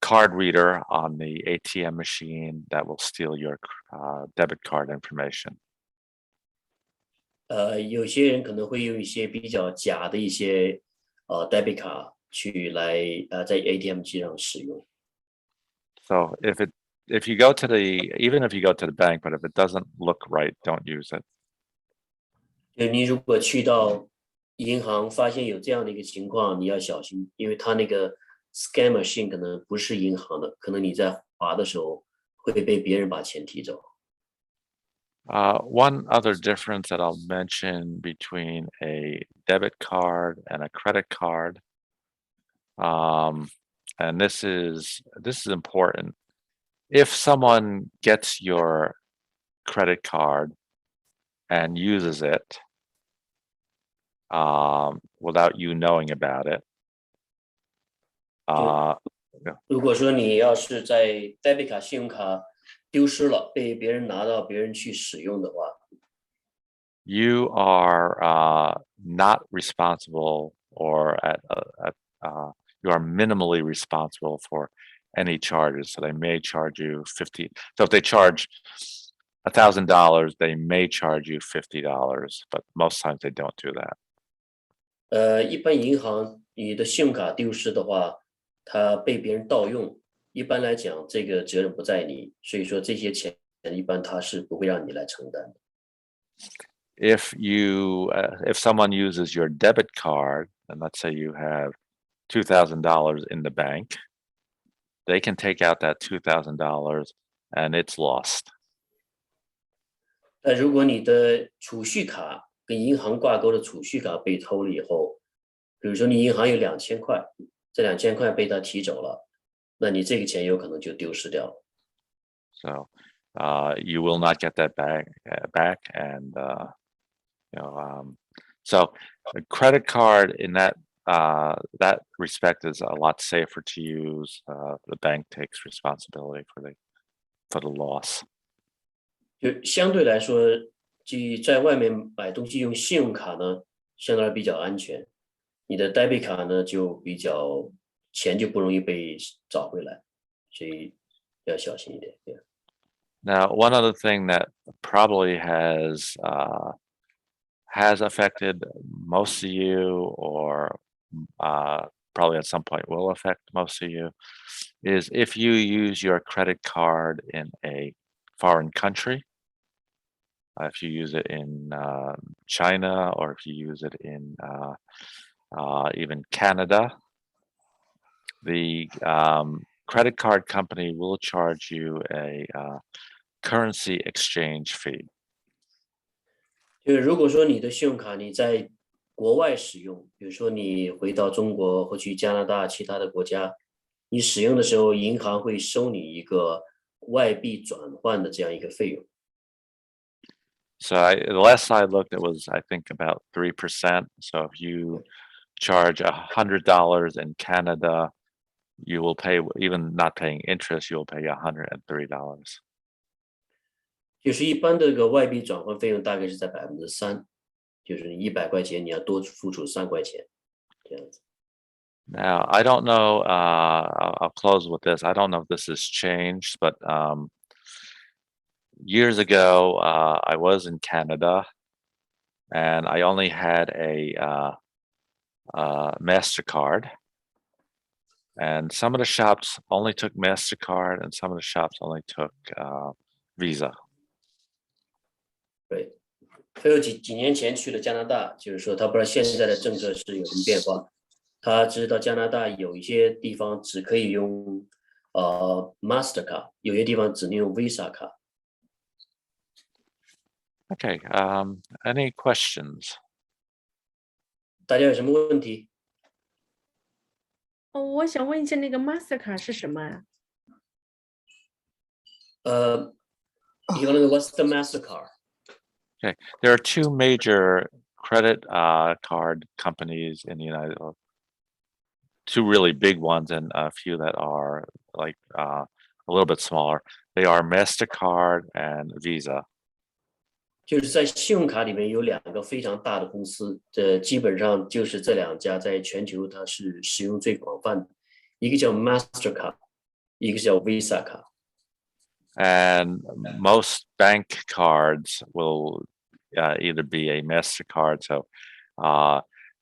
card reader on the ATM machine that will steal your debit card information. 有些人可能会用一些比较假的一些debit 卡去来在 ATM 机上使用。 So if you go to even if you go to the bank, but if it doesn't look right, don't use it. 就你如果去到银行发现有这样的一个情况，你要小心，因为他那个 scam machine 可能不是银行的，可能你在划的时候会被别人把钱提走。 One other difference that I'll mention between a debit card and a credit card, and this is important. If someone gets your credit card and uses it without you knowing about it, 如果说你要是在 debit 卡、信用卡丢失了，被别人拿到，别人去使用的话， you are not responsible, or you are minimally responsible for any charges. So they may charge you $50. So if they charge $1,000, they may charge you $50, but most times they don't do that. 一般银行你的信用卡丢失的话，它被别人盗用，一般来讲这个责任不在你，所以说这些钱一般它是不会让你来承担的。 If someone uses your debit card, and let's say you have $2,000 in the bank, they can take out that $2,000 and it's lost. 但如果你的储蓄卡跟银行挂钩的储蓄卡被偷了以后，比如说你银行有2000块，这2000块被他提走了，那你这个钱有可能就丢失掉了。 So you will not get that back, and so a credit card in that respect is a lot safer to use. The bank takes responsibility for the loss. 就相对来说，在外面买东西用信用卡呢，相对来比较安全。你的 debit 卡呢，就比较钱就不容易被找回来，所以要小心一点。Yeah. Now, one other thing that probably has affected most of you, or probably at some point will affect most of you, is if you use your credit card in a foreign country. If you use it in China, or if you use it in even Canada, the credit card company will charge you a currency exchange fee. 就是如果说你的信用卡你在国外使用，比如说你回到中国或去加拿大其他的国家，你使用的时候，银行会收你一个外币转换的这样一个费用。 So the last I looked, it was, I think, about 3%. So if you charge $100 in Canada, you will pay, even not paying interest, you'll pay $103. 就是一般的这个外币转换费用大概是在3%，就是你100块钱你要多付出3块钱，这样子。 Now, I don't know, I'll close with this. I don't know if this has changed, but years ago, I was in Canada, and I only had a MasterCard. And some of the shops only took MasterCard, and some of the shops only took Visa. 对，他有几年前去了加拿大，就是说他不知道现在的政策是有什么变化。他知道加拿大有一些地方只可以用Master 卡，有些地方只能用 Visa 卡。 Okay, any questions? 大家有什么问题？我想问一下，那个 Mastercard 是什么啊？你说那个 What's the Mastercard？ Okay, there are two major credit card companies in the United States. Two really big ones and a few that are like a little bit smaller. They are Mastercard and Visa. 就是在信用卡里面有两个非常大的公司，基本上就是这两家在全球它是使用最广泛的，一个叫 Master 卡，一个叫 Visa 卡。And most bank cards will either be a Mastercard, so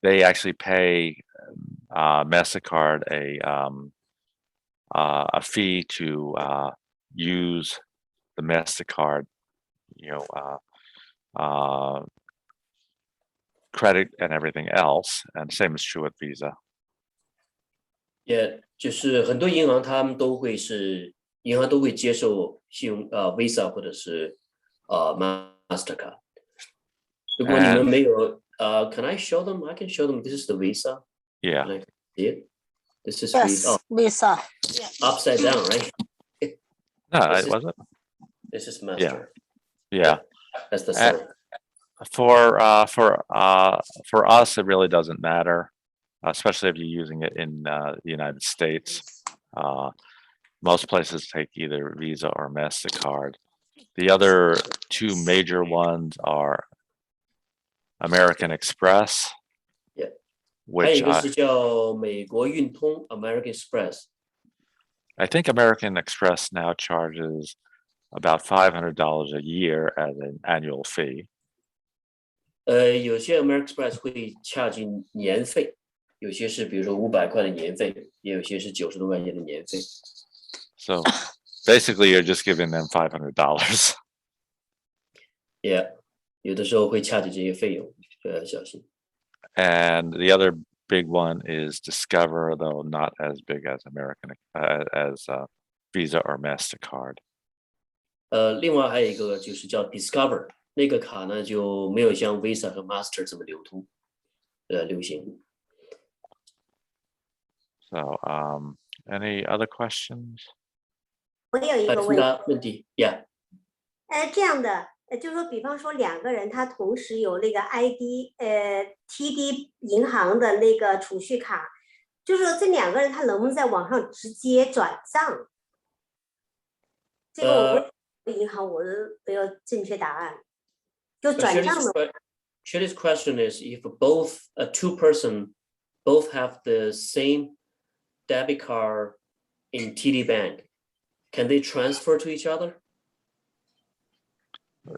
they actually pay Mastercard a fee to use the Mastercard, credit and everything else, and same is true with Visa. 也就是很多银行他们都会接受Visa 或者是Master 卡。如果你们没有can I show them? I can show them. This is the Visa. Yeah. Can I see it? This is Yes, Visa. Visa. Upside down, right? No, This it is- wasn't. This is Master. Yeah. That's the sign. For us, it really doesn't matter, especially if you're using it in the United States. Most places take either Visa or MasterCard. The other two major ones are American Express, Yeah. 还有 which 一个是叫美国运通 American Express。 I think American Express now charges about $500 a year as an annual fee. 有些 American Express 会charge年费，有些是比如说500块的年费，也有些是90多块钱的年费。 So basically, you're just giving them $500. Yeah， 有的时候会 charge 这些费用，要小心。 And the other big one is Discover, though not as big as Visa or MasterCard. 另外还有一个就是叫 Discover， 那个卡呢就没有像 Visa 和 Master 这么流行。 So, any other questions? 我有一个其问题，他问题 ？Yeah， 这样的，就是说，比方说两个人他同时有那个 TD 银行的那个储蓄卡，就是说这两个人他能不能在网上直接转账？这个我问银行，我都没有正确答案。就转账的。 Shirley's question is if two person both have the same debit card in TD Bank, can they transfer to each other?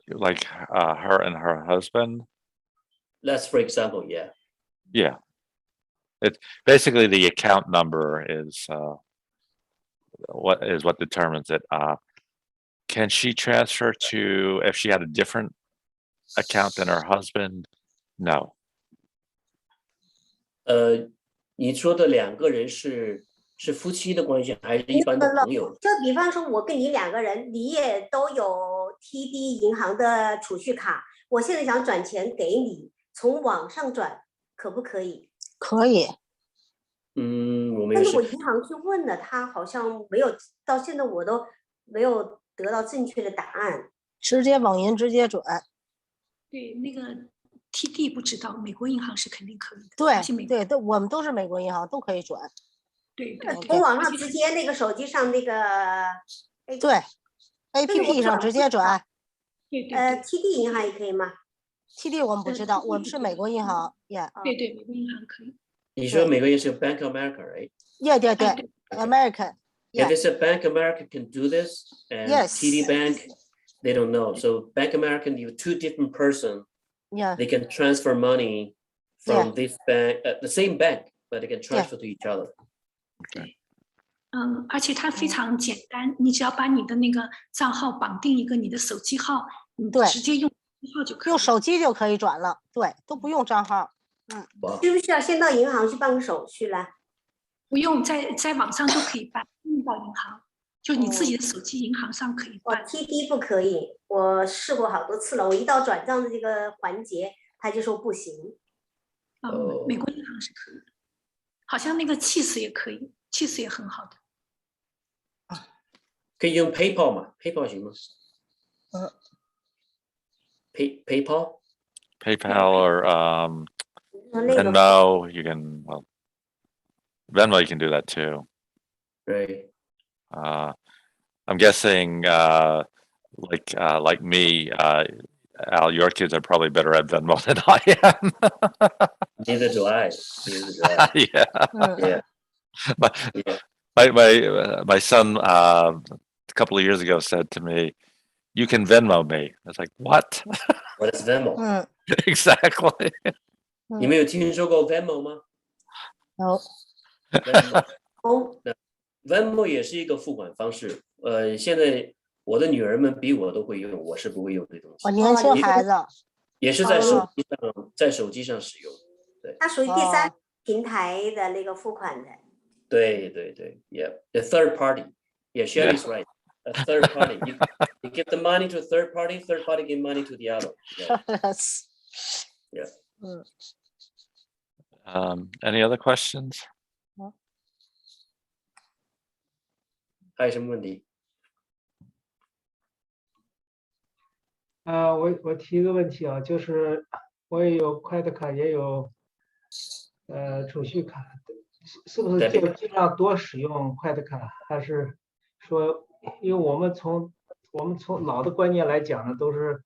Like her and her husband? That's for example, yeah. Yeah. It's basically the account number is what determines it. Can she transfer to if she had a different account than her husband? No. 你说的两个人是夫妻的关系，还是一般的朋友？就比方说，我跟你两个人，你也都有 TD 银行的储蓄卡，我现在想转钱给你，从网上转，可不可以？可以。我没有。但是我银行去问了，他好像没有，到现在我都没有得到正确的答案。直接网银直接转。对，那个 TD 不知道，美国银行是肯定可以的。对，我们都是美国银行，都可以转。对，从网上直接那个手机上那个，对 ，APP 上直接转。对TD 银行也可以吗 ？TD 我们不知道，我们是美国银行 ，Yeah。对，美国银行可以。你说美国也是 Bank of America, right? Yeah, 对 ，American. If it's a Bank America can do this, and TD Bank, they don't know. So Bank American, you have two different person. Yeah. They can transfer money from this bank, the same bank, but they can transfer to each other. 对，而且它非常简单，你只要把你的那个账号绑定一个你的手机号，你直接用号就可以，用手机就可以转了，对，都不用账号。需不需要先到银行去办个手续呢？不用，在网上就可以办，不用到银行，就你自己的手机银行上可以办。TD 不可以，我试过好多次了，我一到转账的这个环节，他就说不行。美国银行是可以的。好像那个Chase也可以，Chase也很好的。可以用 PayPal 吗 ？PayPal 行吗？PayPal or Venmo, you can Venmo you can do that too. Right. I'm guessing, like me, Al, your kids are probably better at Venmo than I am. Neither do I. Neither do I. Yeah. Yeah. My son a couple of years ago said to me, "You can Venmo me." I was like, "What?" What is Venmo? Exactly. 你们有听说过 Venmo 吗？有。Venmo 也是一个付款方式。现在我的女儿们比我都会用，我是不会用这东西。我年轻孩子。也是在手机上使用。对。它属于第三平台的那个付款的。对 ，Yeah, the third party. Yeah, Sherry's right. A third party. You give the money to a third party give money to the other. Yeah. Any other questions? 还有什么问题？我提一个问题啊，就是我也有快的卡，也有储蓄卡，是不是就尽量多使用快的卡？还是说，因为我们从老的观念来讲呢，都是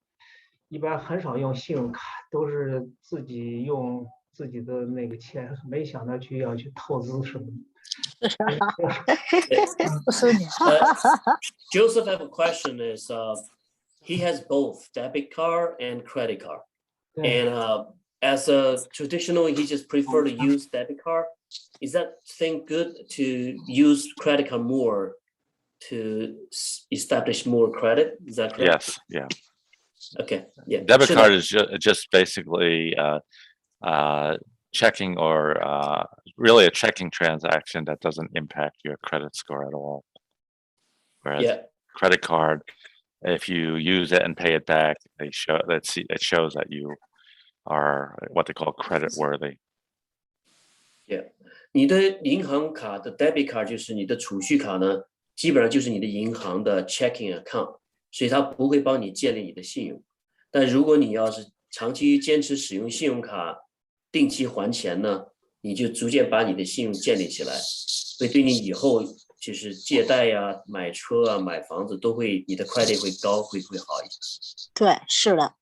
一般很少用信用卡，都是自己用自己的那个钱，没想到要去透支什么的。Joseph have a question is he has both debit card and credit card. And as a traditional, he just prefer to use debit card. Is that thing good to use credit card more to establish more credit? Is that correct? Yes. Yeah. Okay. Yeah. Debit card is just basically checking or really a checking transaction that doesn't impact your credit score at all. Whereas credit card, if you use it and pay it back, it shows that you are what they call credit worthy. Yeah. 你的银行卡的 debit card 就是你的储蓄卡呢，基本上就是你的银行的 checking account， 所以它不会帮你建立你的信用。但如果你要是长期坚持使用信用卡，定期还钱呢，你就逐渐把你的信用建立起来，会对你以后就是借贷呀、买车啊、买房子都会，你的 credit 会高，会好一点。对，是的。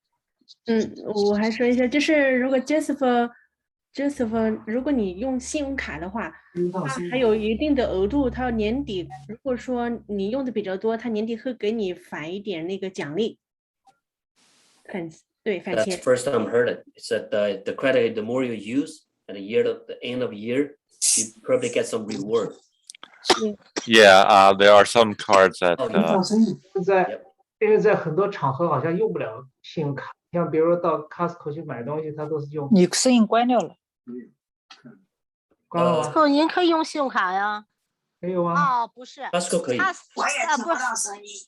我还说一下，就是如果 Joseph， 如果你用信用卡的话，它还有一定的额度，它年底如果说你用的比较多，它年底会给你返一点那个奖励。对，返钱。That's the first time I heard it. It's that the credit, the more you use, at the end of the year, you probably get some reward. Yeah, there are some cards that. 因为在很多场合好像用不了信用卡，像比如说到 Costco 去买东西，它都是用。你声音关掉了。关了吗？Costco 您可以用信用卡呀。没有啊。哦，不是。Costco 可以。不是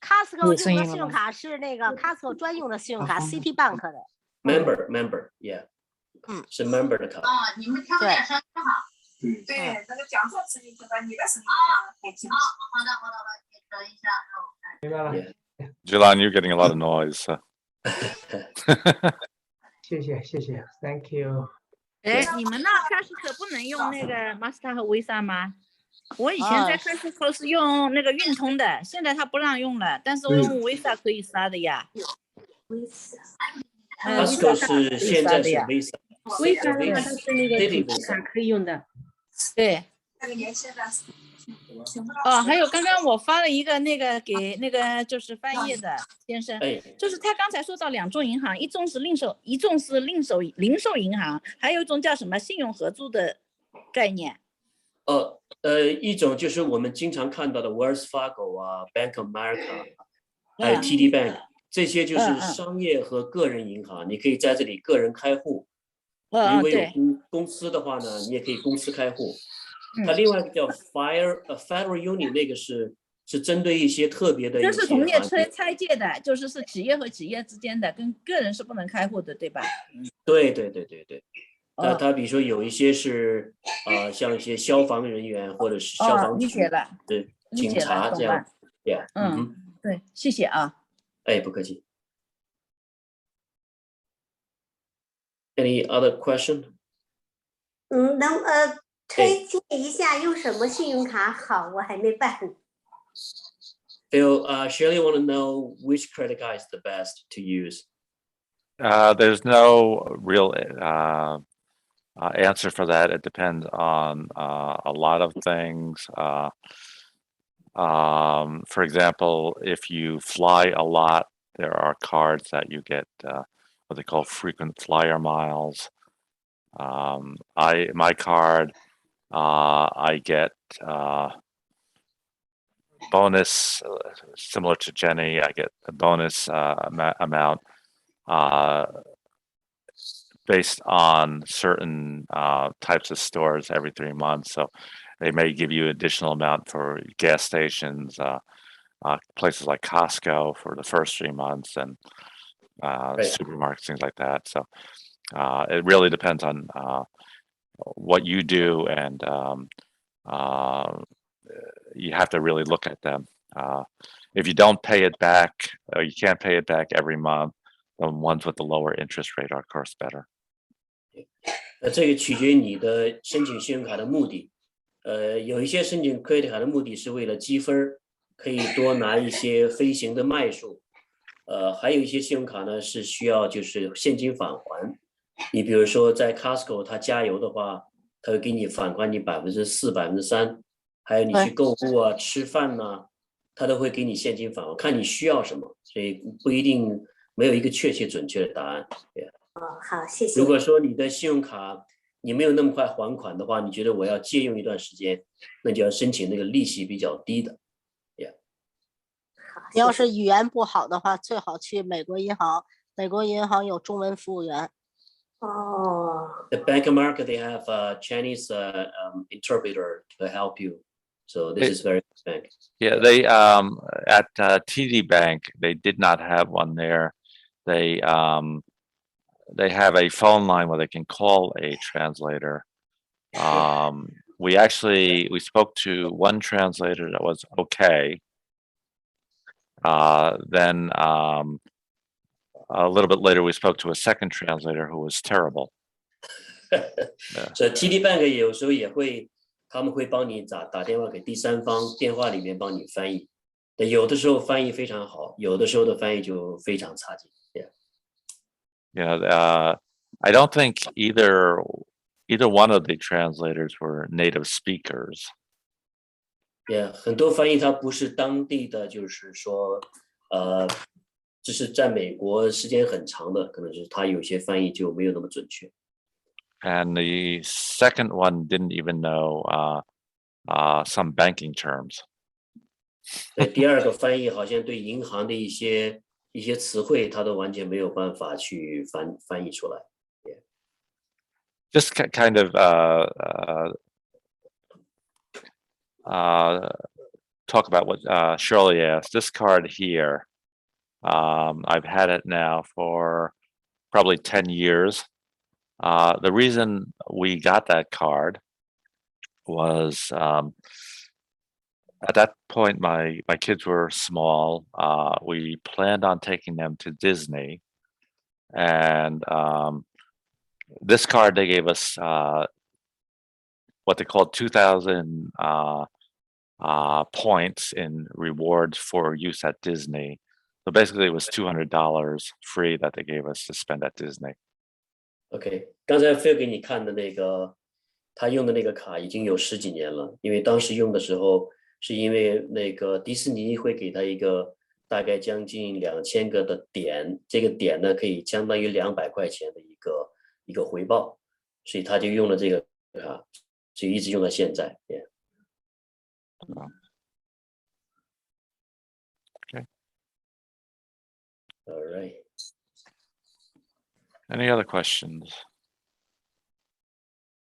Costco 用的信用卡是那个 Costco 专用的信用卡 ，City Bank 的。Member, yeah. 是 member 的卡。你们调点声就好。对，那个讲座词你就把你的声音太清楚。好的，等一下，明白了。Jilan, you're getting a lot of noise. 谢谢 ，Thank you。你们那Costco不能用那个 Master 和 Visa 吗？我以前在Costco是用那个运通的，现在他不让用了，但是我用 Visa 可以刷的呀。Costco 是现在是 Visa 的话它是那个储蓄卡可以用的。对。还有刚刚我发了一个那个给那个就是翻译的先生，就是他刚才说到两种银行，一种是零售银行，还有一种叫什么信用合租的概念。一种就是我们经常看到的 Wells Fargo 啊 ，Bank of America， 还有 TD Bank， 这些就是商业和个人银行，你可以在这里个人开户。如果有公司的话呢，你也可以公司开户。它另外一个叫 Federal Union， 那个是针对一些特别的一些，就是同业拆借的，就是企业和企业之间的，跟个人是不能开户的，对吧？对。它比如说有一些是像一些消防人员或者是消防局的警察这样。对，谢谢啊。不客气。Any other question？ 推荐一下用什么信用卡好？我还没办。Phil, Shirley want to know which credit card is the best to use. There's no real answer for that. It depends on a lot of things. For example, if you fly a lot, there are cards that you get what they call frequent flyer miles. My card, I get bonus similar to Jenny. I get a bonus amount based on certain types of stores every 3 months. So they may give you additional amount for gas stations, places like Costco for the first 3 months, and supermarkets, things like that. So it really depends on what you do, and you have to really look at them. If you don't pay it back, or you can't pay it back every month, the ones with the lower interest rate are, of course, better. 这个取决于你的申请信用卡的目的。有一些申请 credit 卡的目的是为了积分，可以多拿一些飞行的迈数。还有一些信用卡呢是需要就是现金返还。你比如说在 Costco 它加油的话，它会给你返还你4%、3%，还有你去购物啊、吃饭呐，它都会给你现金返还，看你需要什么，所以不一定没有一个确切准确的答案。好，谢谢。如果说你的信用卡你没有那么快还款的话，你觉得我要借用一段时间，那就要申请那个利息比较低的。你要是语言不好的话，最好去美国银行。美国银行有中文服务员。The Bank of America, they have a Chinese interpreter to help you. So this is very good bank. Yeah, they at TD Bank, they did not have one there. They have a phone line where they can call a translator. We spoke to one translator that was okay. Then a little bit later, we spoke to a second translator who was terrible. So TD Bank 有时候也会，他们会帮你打电话给第三方，电话里面帮你翻译。有的时候翻译非常好，有的时候的翻译就非常差劲。I don't think either one of the translators were native speakers. 很多翻译他不是当地的，就是说，只是在美国时间很长的，可能是他有些翻译就没有那么准确。And the second one didn't even know some banking terms. 第二个翻译好像对银行的一些词汇，他都完全没有办法去翻译出来。Just kind of talk about what Shirley asked. This card here, I've had it now for probably 10 years. The reason we got that card was at that point my kids were small. We planned on taking them to Disney, and this card they gave us what they called 2,000 points in rewards for use at Disney. So basically, it was $200 free that they gave us to spend at Disney. OK， 刚才Phil给你看的那个，他用的那个卡已经有10几年了，因为当时用的时候，是因为那个迪士尼会给他一个大概将近2000个的点，这个点呢可以相当于200块钱的一个回报，所以他就用了这个卡，所以一直用到现在。Okay. All right. Any other questions?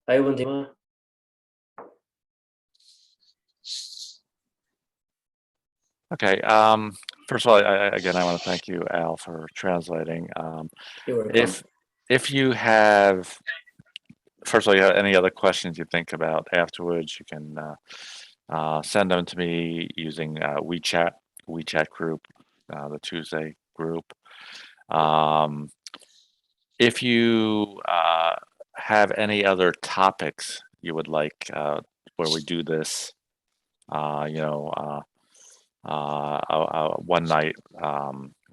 还有问题吗？ Okay. First of all, I want to thank you, Al, for translating. If you have, first of all, you have any other questions you think about afterwards, you can send them to me using WeChat group, the Tuesday group. If you have any other topics you would like where we do this, one night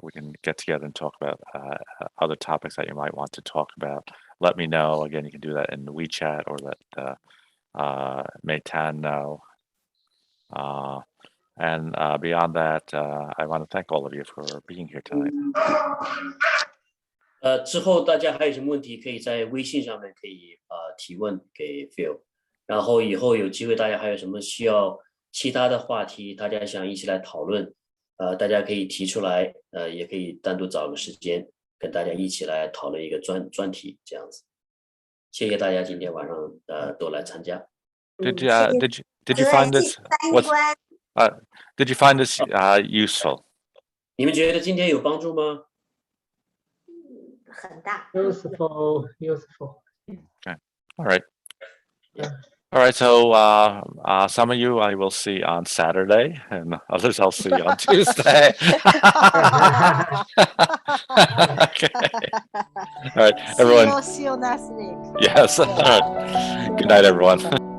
we can get together and talk about other topics that you might want to talk about. Let me know. Again, you can do that in the WeChat or let Meitan know. And beyond that, I want to thank all of you for being here tonight. 之后大家还有什么问题，可以在微信上面可以提问给 Phil， 然后以后有机会大家还有什么需要其他的话题，大家想一起来讨论，大家可以提出来，也可以单独找个时间跟大家一起来讨论一个专题这样子。谢谢大家今天晚上都来参加。Did you find this did you find this useful? 你们觉得今天有帮助吗？很大。Useful. Okay. All right. All right. So some of you I will see on Saturday, and others I'll see on Tuesday. Okay. All right, everyone. See you next week. Yes. All right. Good night, everyone.